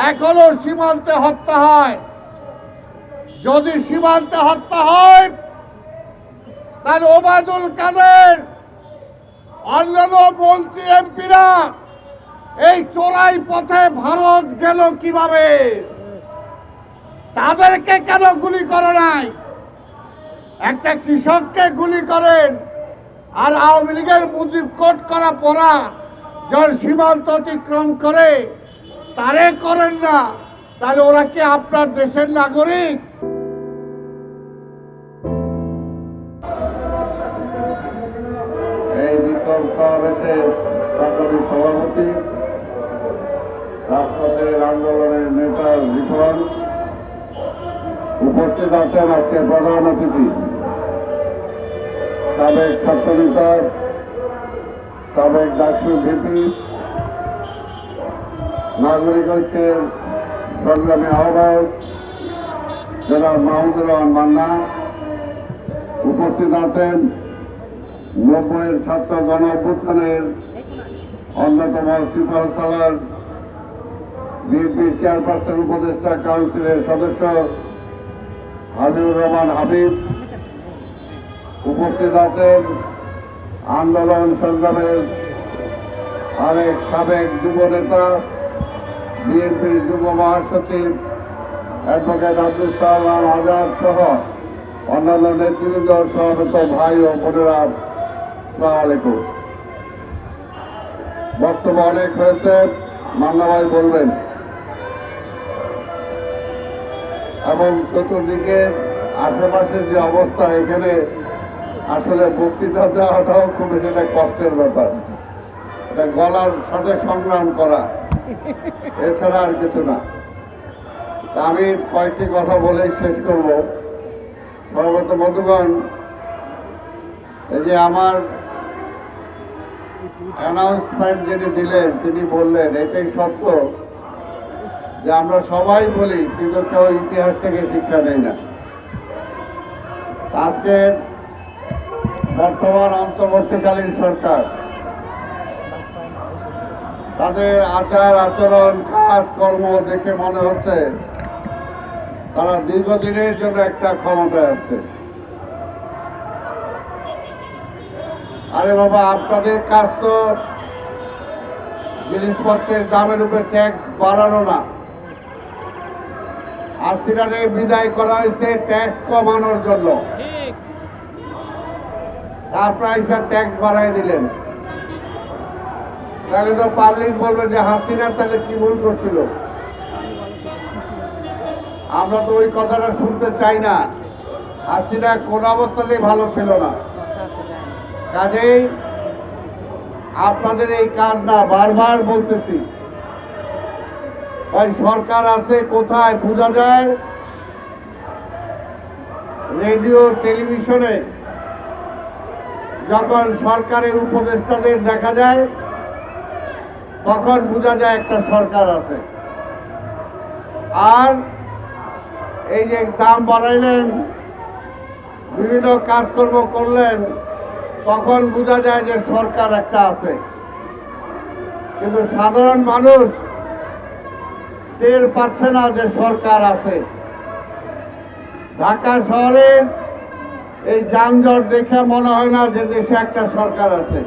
এখনো সীমান্তে হত্যা হয়। যদি সীমান্তে হত্যা হয় তাহলে ওবায়দুল কাদের অন্যান্য মন্ত্রী এমপিরা এই চোরাই পথে ভারত গেল কিভাবে? তাদেরকে কেন গুলি করে নাই? একটা কৃষককে গুলি করেন, আর আওয়ামী লীগের মুজিব কোট করা পড়া যার সীমান্ত অতিক্রম করে তারে করেন না, তাহলে ওরা কি আপনার দেশের নাগরিক? এই বিক্ষোভ সমাবেশের সরকারি সভাপতি, রাজপথের আন্দোলনের নেতা রিপন, উপস্থিত আছেন আজকের প্রধান অতিথি সাবেক ছাত্রনেতা, সাবেক ডাকসু ভিপি, নাগরিক ঐক্যের সংগ্রামী আহ্বায়ক জনাব মাহমুদুর রহমান মান্না, উপস্থিত আছেন 90-এর ছাত্র গণ অভ্যুত্থানের অন্যতম সিপাহ সালার বিএনপির চেয়ারপারসন উপদেষ্টা কাউন্সিলের সদস্য হাবিবুর রহমান হাবিব, উপস্থিত আছেন আন্দোলন সংগ্রামের আরেক সাবেক যুব নেতা, বিএনপির যুব মহাসচিব অ্যাডভোকেট আব্দুল সালাম আজাদ সহ অন্যান্য নেতৃবৃন্দ, সমবেত ভাই ও বোনেরা, আসসালামু আলাইকুম। বক্তব্য অনেক হয়েছে, মান্না ভাই বলবেন। এবং চতুর্দিকে আশেপাশের যে অবস্থা, এখানে আসলে বক্তৃতা দেওয়াটাও খুব একটা কষ্টের ব্যাপার। এটা গলার সাথে সংগ্রাম করা, এছাড়া আর কিছু না। আমি কয়েকটি কথা বলেই শেষ করব। সর্বত বন্ধুগণ, এই যে আমার অ্যানাউন্সমেন্ট যিনি দিলেন, তিনি বললেন এটাই সত্য যে আমরা সবাই বলি, কিন্তু কেউ ইতিহাস থেকে শিক্ষা নেই না। আজকে বর্তমান অন্তর্বর্তীকালীন সরকার তাদের আচার আচরণ কাজকর্ম দেখে মনে হচ্ছে তারা দীর্ঘদিনের জন্য একটা ক্ষমতায় আসছে। আরে বাবা, আপনাদের কাজ তো জিনিসপত্রের দামের উপর ট্যাক্স বাড়ানো না। হাসিনারে বিদায় করা হয়েছে ট্যাক্স কমানোর জন্য। আপনারা এসব ট্যাক্স বাড়াই দিলেন, তাহলে তো পাবলিক বলবে যে হাসিনা তাহলে কি ভুল করছিল। আমরা তো ওই কথাটা শুনতে চাই না। হাসিনা কোন অবস্থাতেই ভালো ছিল না। কাজেই আপনাদের এই কাজ না, বারবার বলতেছি, ওই সরকার আছে কোথায় বোঝা যায়। রেডিও টেলিভিশনে যখন সরকারের উপদেষ্টাদের দেখা যায়, তখন বোঝা যায় একটা সরকার আছে। আর এই যে দাম বাড়াইলেন, বিভিন্ন কাজকর্ম করলেন, তখন বোঝা যায় যে সরকার একটা আছে। কিন্তু সাধারণ মানুষ টের পাচ্ছে না যে সরকার আছে। ঢাকা শহরের এই যানজট দেখে মনে হয় না যে দেশে একটা সরকার আছে।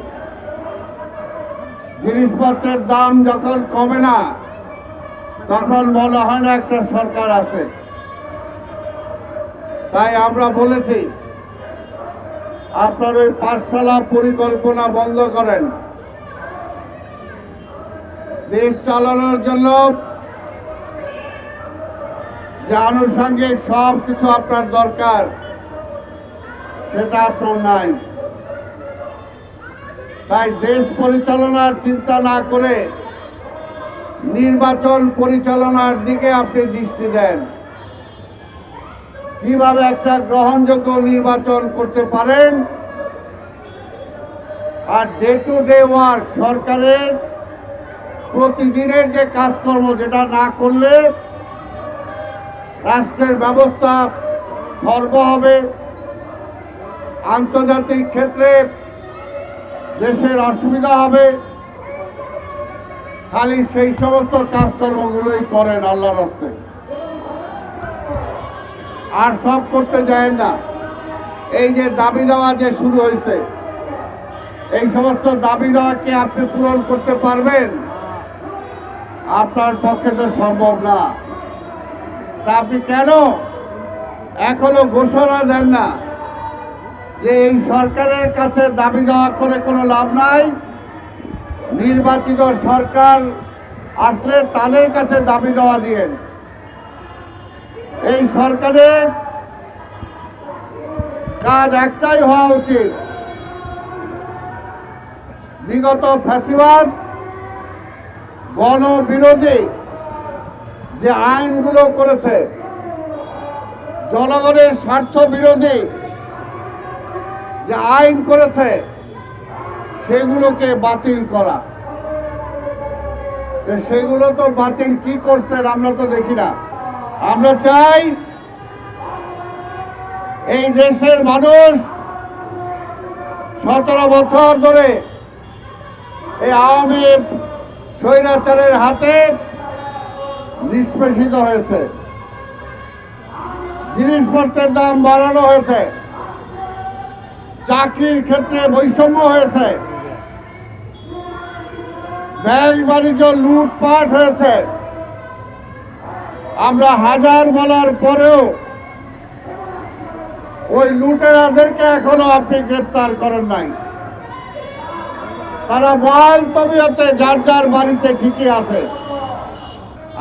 জিনিসপত্রের দাম যখন কমে না, তখন মনে হয় না একটা সরকার আছে। তাই আমরা বলেছি, আপনার ওই পাঠশালা পরিকল্পনা বন্ধ করেন। দেশ চালানোর জন্য যে আনুষঙ্গিক সব কিছু আপনার দরকার, সেটা আপনার নাই। তাই দেশ পরিচালনার চিন্তা না করে নির্বাচন পরিচালনার দিকে আপনি দৃষ্টি দেন। কিভাবে একটা গ্রহণযোগ্য নির্বাচন করতে পারেন, আর ডে টু ডে ওয়ার্ক, সরকারের প্রতিদিনের যে কাজকর্ম, যেটা না করলে রাষ্ট্রের ব্যবস্থা খর্ব হবে, আন্তর্জাতিক ক্ষেত্রে দেশের অসুবিধা হবে। খালি সেই সমস্ত কাজকর্মগুলোই করেন আল্লাহর রাস্তায়, আর সব করতে যায় না। এই যে দাবি দেওয়া যে শুরু হয়েছে, এই সমস্ত দাবি দেওয়াকে আপনি পূরণ করতে পারবেন? আপনার পক্ষে তো সম্ভব না। তা আপনি কেন এখনো ঘোষণা দেন না যে এই সরকারের কাছে দাবি দেওয়া করে কোনো লাভ নাই, নির্বাচিত সরকার আসলে তাদের কাছে দাবি দেওয়া দিয়েন? এই সরকারের কাজ একটাই হওয়া উচিত, বিগত ফ্যাসিবাদ গণবিরোধী যে আইনগুলো করেছে, জনগণের স্বার্থ বিরোধী যে আইন করেছে, সেগুলোকে বাতিল করা। সেগুলো তো বাতিল কি করছেন আমরা তো দেখি না। আমরা চাই এই দেশের মানুষ 17 বছর ধরে এই আওয়ামী স্বৈরাচারের হাতে নিষ্পেষিত হয়েছে, জিনিসপত্রের দাম বাড়ানো হয়েছে, চাকরির ক্ষেত্রে বৈষম্য হয়েছে, ব্যাংক বাণিজ্য লুটপাট হয়েছে। আমরা হাজার বলার পরেও ওই লুটেরাদেরকে এখনো আপনি গ্রেপ্তার করেন নাই। তারা বহাল তবিয়তে যার যার বাড়িতে ঠিকই আছে।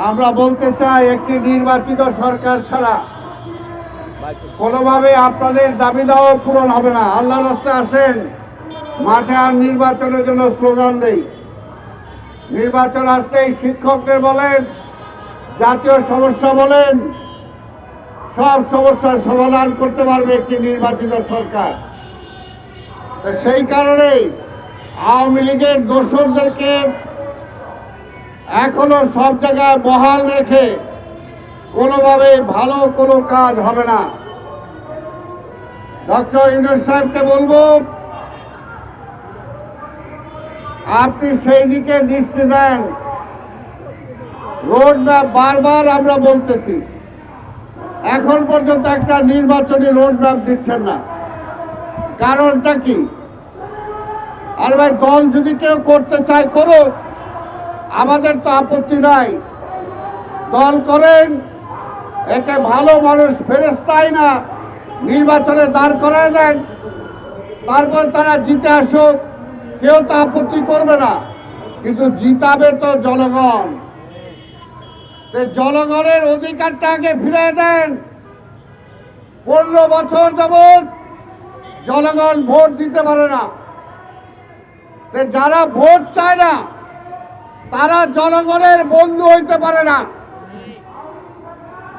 আমরা বলতে চাই, একটি নির্বাচিত সরকার ছাড়া কোনোভাবে আপনাদের দাবি দাওয়া পূরণ হবে না। আল্লাহর রাস্তায় আসেন, মাঠে আর নির্বাচনের জন্য স্লোগান দেই। নির্বাচন আসলেই শিক্ষকদের বলেন, জাতীয় সমস্যা বলেন, সব সমস্যার সমাধান করতে পারবে একটি নির্বাচিত সরকার। সেই কারণেই আওয়ামী লীগের দোসরদেরকে এখনো সব জায়গায় বহাল রেখে কোনোভাবে ভালো কোনো কাজ হবে না। ডক্টর ইউনূস সাহেবকে বলবো, আপনি সেই দিকে দৃষ্টি দেন। রোড ম্যাপ বারবার আমরা বলতেছি, এখন পর্যন্ত একটা নির্বাচনী রোড ম্যাপ দিচ্ছেন না। কারণটা কি? আর ভাই, দল যদি কেউ করতে চায় করুক, আমাদের তো আপত্তি নাই। দল করেন, একে ভালো মানুষ ফেরেশতাই না নির্বাচনে দাঁড় করায় দেন, তারপর তারা জিতে আসুক, কেউ তো আপত্তি করবে না। কিন্তু জিতাবে তো জনগণ। জনগণের অধিকারটা আগে ফিরে দেন। 15 বছর যাবৎ জনগণ ভোট দিতে পারে না। যারা ভোট চায় না তারা জনগণের বন্ধু হইতে পারে না।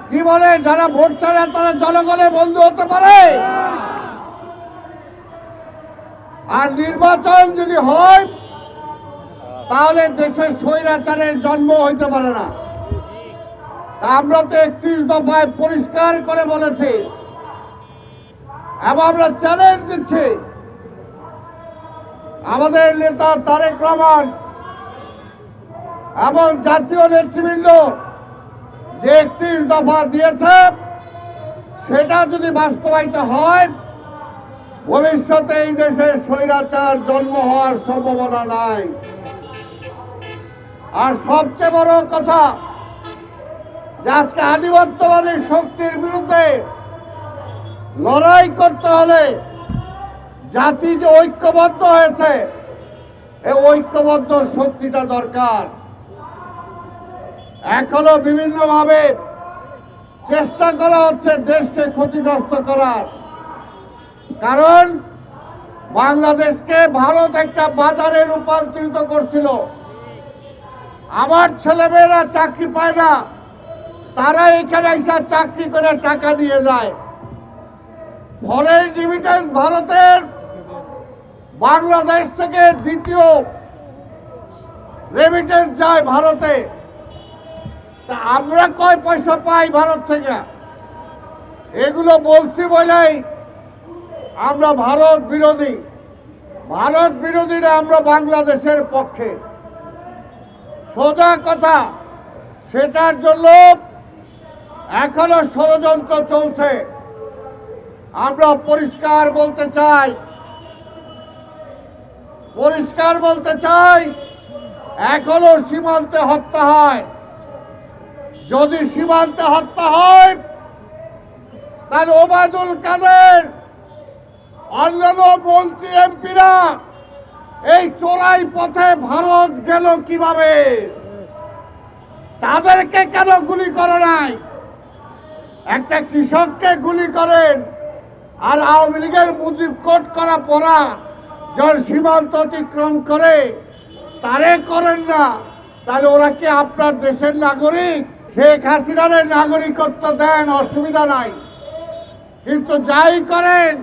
কি বলে, যারা ভোট চায় না তারা জনগণের বন্ধু হতে পারে? আর নির্বাচন যদি হয় তাহলে দেশের স্বৈরাচারের জন্ম হইতে পারে না। আমরা তো 31 দফায় পরিষ্কার করে বলেছি এবং আমরা চ্যালেঞ্জ দিচ্ছি, আমাদের নেতা তারেক রহমান এবং জাতীয় নেতৃবৃন্দ যে 31 দফা দিয়েছে, সেটা যদি বাস্তবায়িত হয়, ভবিষ্যতে এই দেশে স্বৈরাচার জন্ম হওয়ার সম্ভাবনা নাই। আর সবচেয়ে বড় কথা, যে আজকে আধিপত্যবাদী শক্তির বিরুদ্ধে লড়াই করতে হলে জাতি যে ঐক্যবদ্ধ হয়েছে, এই ঐক্যবদ্ধ শক্তিটা দরকার। এখনো বিভিন্নভাবে চেষ্টা করা হচ্ছে দেশকে ক্ষতিগ্রস্ত করার। কারণ বাংলাদেশকে ভারত একটা বাজারে রূপান্তরিত করছিল। আমার ছেলেমেয়েরা চাকরি পায় না, তারা এখানে এসে চাকরি করে টাকা নিয়ে যায়। ফরেন রেমিটেন্স ভারতের বাংলাদেশ থেকে দ্বিতীয় রেমিটেন্স যায় ভারতে। তা আমরা কয় পয়সা পাই ভারত থেকে? এগুলো বলছি বলেই আমরা ভারত বিরোধী। ভারত বিরোধীরা আমরা বাংলাদেশের পক্ষে। সোজা কথা, সেটার জন্য এখনো ষড়যন্ত্র চলছে। আমরা পরিষ্কার বলতে চাই, এখনো সীমান্তে হত্যা হয়। যদি সীমান্তে হত্যা হয়, তাহলে ওবায়দুল কাদের, অন্যান্য মন্ত্রী এমপিরা এই চোরাই পথে ভারত গেল কিভাবে? তাদেরকে কেন গুলি করে নাই? একটা কৃষককে গুলি করেন, আর আওয়ামী লীগের মুজিব কোট করা পরা যার সীমান্ত অতিক্রম করে তারে করেন না, তাহলে ওরা কি আপনার দেশের নাগরিক? শেখ হাসিনার নাগরিকত্ব দেন, অসুবিধা নাই, কিন্তু যাই করেন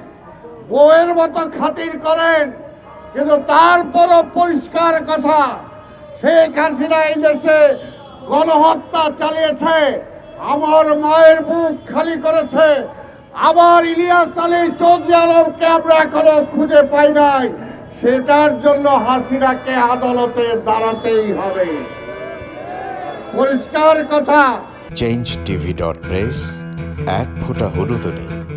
বউয়ের মতো খাতির করেন। কিন্তু তারপরও পরিষ্কার কথা, শেখ হাসিনা এই দেশে গণহত্যা চালিয়েছে, আমার মায়ের বুক খালি করেছে। আবার ইলিয়াস আলী চৌধুরী আলমকে আমরা এখনো খুঁজে পাই নাই। সেটার জন্য হাসিনাকে আদালতে দাঁড়াতেই হবে। পরিষ্কার কথা। change tv.press এক ফোঁটা হলুদ নেই।